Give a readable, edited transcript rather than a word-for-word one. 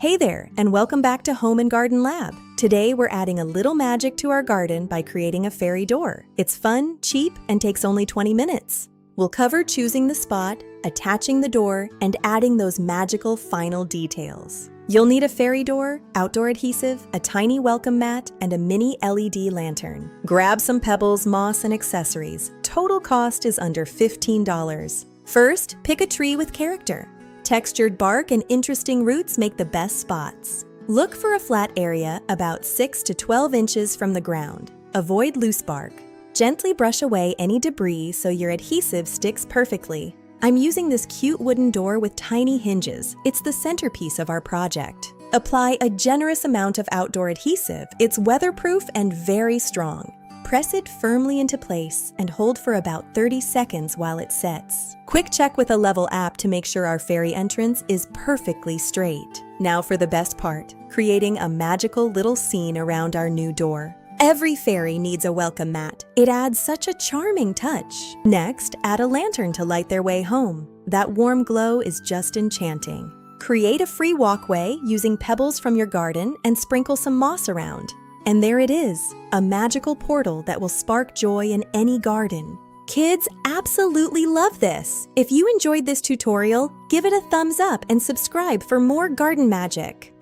Hey there, and welcome back to Home and Garden Lab. Today we're adding a little magic to our garden by creating a fairy door. It's fun, cheap, and takes only 20 minutes. We'll cover choosing the spot, attaching the door, and adding those magical final details. You'll need a fairy door, outdoor adhesive, a tiny welcome mat, and a mini LED lantern. Grab some pebbles, moss, and accessories. Total cost is under $15. First, pick a tree with character. Textured bark and interesting roots make the best spots. Look for a flat area about 6 to 12 inches from the ground. Avoid loose bark. Gently brush away any debris so your adhesive sticks perfectly. I'm using this cute wooden door with tiny hinges. It's the centerpiece of our project. Apply a generous amount of outdoor adhesive. It's weatherproof and very strong. Press it firmly into place and hold for about 30 seconds while it sets. Quick check with a level app to make sure our fairy entrance is perfectly straight. Now for the best part, creating a magical little scene around our new door. Every fairy needs a welcome mat. It adds such a charming touch. Next, add a lantern to light their way home. That warm glow is just enchanting. Create a free walkway using pebbles from your garden and sprinkle some moss around. And there it is, a magical portal that will spark joy in any garden. Kids absolutely love this. If you enjoyed this tutorial, give it a thumbs up and subscribe for more garden magic.